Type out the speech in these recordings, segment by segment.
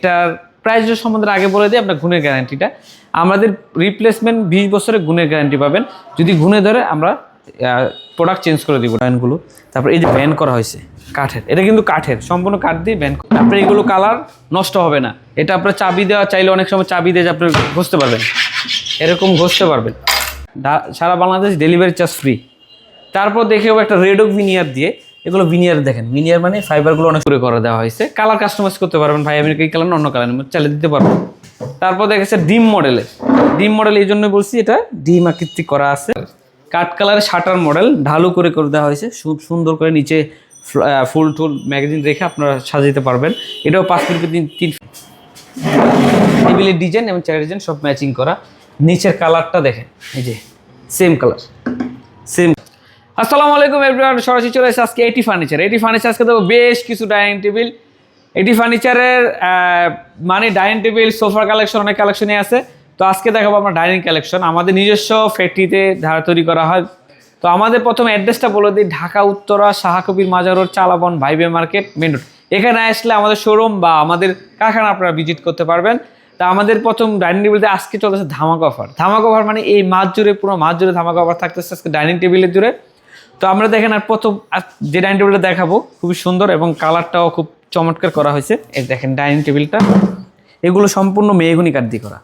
এটার প্রাইস সম্বন্ধে আগে বলে দিই, আপনার গুণের গ্যারান্টিটা আমাদের রিপ্লেসমেন্ট 20 বছরের গুণের গ্যারান্টি পাবেন। যদি গুণে ধরে আমরা প্রোডাক্ট চেঞ্জ করে দিব কয়েনগুলো। তারপর এই যে ব্যান করা হয়েছে কাঠের, এটা কিন্তু কাঠের, সম্পূর্ণ কাঠ দিয়ে ব্যান। আপনার এগুলো কালার নষ্ট হবে না। এটা আপনার চাবি দেওয়া চাইলে অনেক সময় চাবি দিয়ে আপনি ঘষতে পারবেন, এরকম ঘষতে পারবেন। সারা বাংলাদেশ ডেলিভারি চার্জ ফ্রি। তারপর দেখেও একটা রেডক ভিনিয়ার দিয়ে, এগুলো ভিনিয়ার দেখেন, ভিনিয়ার মানে ফাইবারগুলো অনেক করে করে দেওয়া হয়েছে। কালার কাস্টমাইজ করতে পারবেন, ভাই আমি এই কালার অন্য কালার চাইলে দিতে পারবো। তারপর দেখেছে ডিম মডেলের, ডিম মডেল এই জন্য বলছি, এটা ডিম আকৃতি করা আছে। কাঠ কালারের শাটার মডেল ঢালু করে করে দেওয়া হয়েছে, খুব সুন্দর করে নিচে ফুল টুল ম্যাগাজিন রেখে আপনারা সাজাতে পারবেন। এটাও 5 ফিট 3 টেবিলের ডিজাইন এবং চেয়ার ডিজাইন সব ম্যাচিং করা। নিচের কালারটা দেখেন, এই যে সেম কালার সেম। আসসালামু আলাইকুম এভরিওয়ান, সরাসরি চলে এসেছে আজকে এটি ফার্নিচার। এটি ফার্নিচার আজকে দেখো বেশ কিছু ডাইনিং টেবিল। এটি ফার্নিচারের মানে ডাইনিং টেবিল সোফার কালেকশন অনেক কালেকশনই আছে। তো আজকে দেখাবো আমরা ডাইনিং কালেকশন, আমাদের নিজস্ব ফ্যাক্টরিতে ধারা তৈরি করা হয়। তো আমাদের প্রথম অ্যাড্রেসটা বলে দিই, ঢাকা উত্তরা শাহাকবির মাজার রোড, চালাবন ভাইবে মার্কেট মেন রোড। এখানে আসলে আমাদের শোরুম বা আমাদের কারখানা আপনারা ভিজিট করতে পারবেন। তা আমাদের প্রথম ডাইনিং টেবিলতে আজকে চলতেছে ধামাকা অফার। ধামাকা অফার মানে এই মাস জুড়ে, পুরো মাস জুড়ে ধামাকা অফার থাকতেছে আজকে ডাইনিং টেবিলের জুড়ে। তো আমরা দেখেন আর প্রথম যে ডাইনিং টেবিলটা দেখাবো খুবই সুন্দর এবং কালারটাও খুব চমৎকার করা হয়েছে। এই দেখেন ডাইনিং টেবিলটা, এগুলো সম্পূর্ণ মেহগনি কাঠ দিয়ে করা।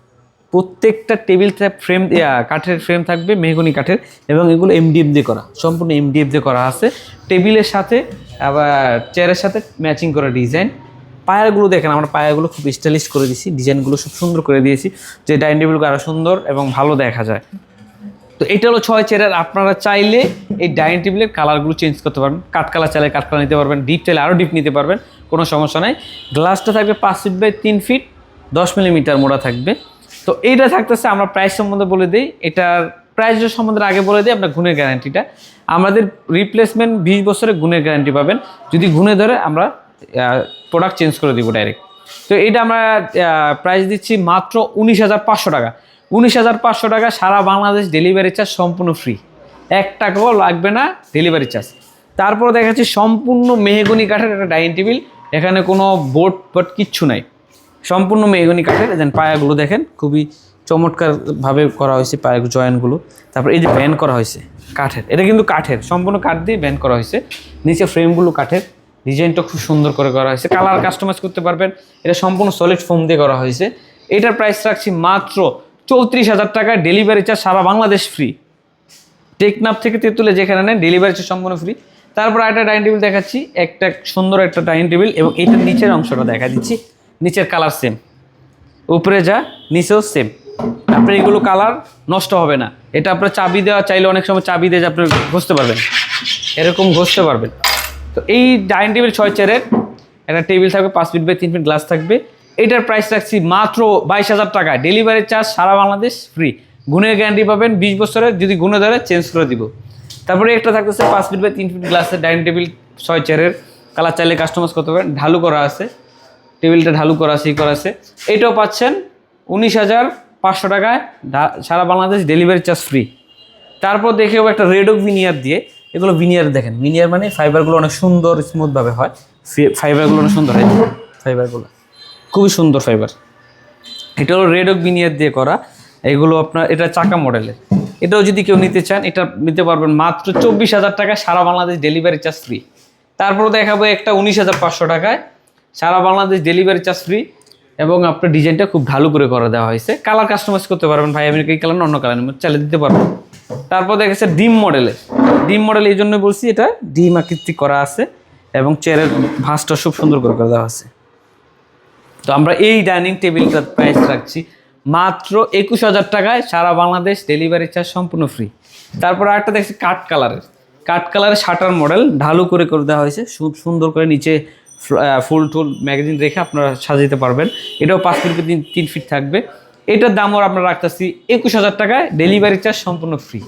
প্রত্যেকটা টেবিল ফ্রেম কাঠের ফ্রেম থাকবে মেহগনি কাঠের, এবং এগুলো এমডিএফ দিয়ে করা, সম্পূর্ণ এমডিএফ দিয়ে করা আছে। টেবিলের সাথে আবার চেয়ারের সাথে ম্যাচিং করা ডিজাইন। পায়াগুলো দেখেন, আমরা পায়াগুলো খুব স্টাইলিশ করে দিয়েছি, ডিজাইনগুলো খুব সুন্দর করে দিয়েছি, যে ডাইনিং টেবিলগুলো আরও সুন্দর এবং ভালো দেখা যায়। তো এটা হলো 6 চেয়ারের। আপনারা চাইলে এই ডাইনিং টেবিলের কালারগুলো চেঞ্জ করতে পারবেন, কাঠ কালার চাইলে কাঠ কালার নিতে পারবেন, ডিপ চাইলে আরও ডিপ নিতে পারবেন, কোনো সমস্যা নাই। গ্লাসটা থাকবে 5 ফিট বাই 3 ফিট 10 মিলিমিটার মোড়া থাকবে। তো এইটা থাকতেছে, আমরা প্রাইস সম্বন্ধে বলে দিই, এটার প্রাইস সম্বন্ধে আগে বলে দিই, আপনার গুণের গ্যারান্টিটা আমাদের রিপ্লেসমেন্ট 20 বছরের গুণের গ্যারান্টি পাবেন। যদি গুণে ধরে আমরা প্রোডাক্ট চেঞ্জ করে দিব ডাইরেক্ট। তো এইটা আমরা প্রাইস দিচ্ছি মাত্র 19,500 টাকা। 19,500 টাকা, সারা বাংলাদেশ ডেলিভারি চার্জ সম্পূর্ণ ফ্রি, 1 টাকাও লাগবে না ডেলিভারি চার্জ। তারপর দেখাচ্ছি সম্পূর্ণ মেহগনি কাঠের একটা ডাইনিং টেবিল, এখানে কোনো বোর্ড কিচ্ছু নাই, সম্পূর্ণ মেহগনি কাঠের। দেন পায়াগুলো দেখেন খুবই চমৎকারভাবে করা হয়েছে, পায়ের জয়েন্টগুলো। তারপর এই যে ব্যান করা হয়েছে কাঠের, এটা কিন্তু কাঠের, সম্পূর্ণ কাঠ দিয়ে ব্যান করা হয়েছে। নিচে ফ্রেমগুলো কাঠের, ডিজাইনটা খুব সুন্দর করে করা হয়েছে, কালার কাস্টমাইজ করতে পারবেন। এটা সম্পূর্ণ সলিড ফোম দিয়ে করা হয়েছে। এটার প্রাইস রাখছি মাত্র 34,000 টাকা, ডেলিভারি চার্জ সারা বাংলাদেশ ফ্রি। টেকনাফ থেকে তেঁতুলে যেখানে নেন ডেলিভারি চার্জ সম্পূর্ণ ফ্রি। তারপর একটা ডাইনিং টেবিল দেখাচ্ছি, একটা সুন্দর একটা ডাইনিং টেবিল, এবং এইটার নিচের অংশটা দেখা দিচ্ছি। নিচের কালার সেম, উপরে যা নিচেও সেম। আপনার এগুলো কালার নষ্ট হবে না। এটা আপনার চাবি দেওয়া চাইলে অনেক সময় চাবি দিয়ে আপনি ঘষতে পারবেন, এরকম ঘষতে পারবেন। তো এই ডাইনিং টেবিল 6 চেয়ারের একটা টেবিল থাকবে, 5 ফিট বাই 3 ফিট গ্লাস থাকবে। এটার প্রাইস রাখছি মাত্র 22,000 টাকা, ডেলিভারি চার্জ সারা বাংলাদেশ ফ্রি। গুণের গ্যারান্টি পাবেন 20 বছরের, যদি গুণে ধরে চেঞ্জ করে দিব। তারপরে একটা থাকতেছে 5 ফিট বাই 3 ফিট গ্লাসের ডাইনিং টেবিল 6 চেয়ারের, কালার চাইলে কাস্টমাইজ করতে পারেন, ঢালু করা আছে, টেবিলটা ঢালু করা আছে, করা আছে। এটাও পাচ্ছেন 19,500 টাকায়, সারা বাংলাদেশ ডেলিভারি চার্জ ফ্রি। তারপর দেখেও একটা রেডক ভিনিয়ার দিয়ে, এগুলো ভিনিয়ার দেখেন, ভিনিয়ার মানে ফাইবারগুলো অনেক সুন্দর স্মুথভাবে হয়, ফাইবারগুলো অনেক সুন্দর হয়, ফাইবারগুলো খুবই সুন্দর ফাইবার। এটা হলো রেডক ভিনিয়ার দিয়ে করা। এগুলো আপনার এটা চাকা মডেলের, এটাও যদি কেউ নিতে চান এটা নিতে পারবেন মাত্র 24,000 টাকায়, সারা বাংলাদেশ ডেলিভারি চার্জ ফ্রি। তারপর দেখাবো একটা 19,500 টাকায়, সারা বাংলাদেশ ডেলিভারি চার্জ ফ্রি, এবং আপনার ডিজাইনটা খুব ভালো করে করে দেওয়া হয়েছে, কালার কাস্টমাইজ করতে পারবেন, ভাই আমি এই কালার অন্য কালার চাইলে দিতে পারবেন। তারপর দেখেছে ডিম মডেলের, ডিম মডেল এই জন্য বলছি, এটা ডিম আকৃতি করা আছে এবং চেয়ারের ভাঁজটা খুব সুন্দর করে করে দেওয়া আছে। তো আমরা এই ডাইনিং টেবিলটার প্রাইস রাখছি মাত্র 21,000 টাকায়, সারা বাংলাদেশ ডেলিভারি চার্জ সম্পূর্ণ ফ্রি। তারপর আরেকটা দেখছি কাঠ কালারের শাটার মডেল ঢালু করে করে দেওয়া হয়েছে, খুব সুন্দর করে নিচে ফুল টুল ম্যাগাজিন রেখে আপনারা সাজাতে পারবেন। এটাও 5 ফিট 3 ফিট থাকবে। এটার দামও আমরা রাখতেছি 21,000 টাকায়, ডেলিভারি চার্জ সম্পূর্ণ ফ্রি।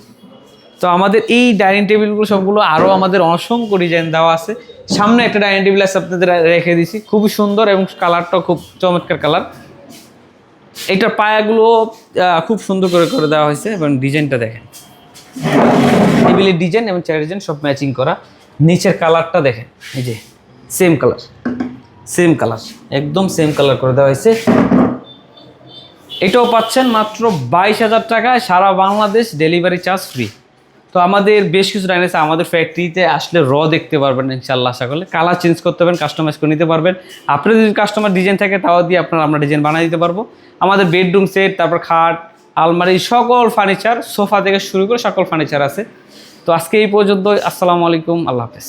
তো আমাদের এই ডাইনিং টেবিলগুলো সবগুলো আরও আমাদের অসংখ্য ডিজাইন দেওয়া আছে। সামনে একটা ডাইনিং টেবিল আছে আপনাদের রেখে দিয়েছি, খুবই সুন্দর এবং কালারটাও খুব চমৎকার কালার। এটার পায়াগুলো খুব সুন্দর করে করে দেওয়া হয়েছে, এবং ডিজাইনটা দেখেন, টেবিলের ডিজাইন এবং চেয়ার ডিজাইন সব ম্যাচিং করা। নিচের কালারটা দেখেন, এই যে সেম কালার সেম কালার, একদম সেম কালার করে দেওয়া হয়েছে। এটাও পাচ্ছেন মাত্র 22,000 টাকায়, সারা বাংলাদেশ ডেলিভারি চার্জ ফ্রি। তো আমাদের বেশ কিছু ডাইনিং আছে, আমাদের ফ্যাক্টরিতে আসলে দেখতে পারবেন ইনশাল্লাহ। আশা করলে কালার চেঞ্জ করতে পারবেন, কাস্টমাইজ করে নিতে পারবেন। আপনার যদি কাস্টমার ডিজাইন থাকে তাও দিয়ে আমরা ডিজাইন বানিয়ে দিতে পারবো। আমাদের বেডরুম সেট, তারপর খাট, আলমারি, সকল ফার্নিচার, সোফা থেকে শুরু করে সকল ফার্নিচার আছে। তো আজকে এই পর্যন্ত। আসসালামু আলাইকুম, আল্লাহ হাফেজ।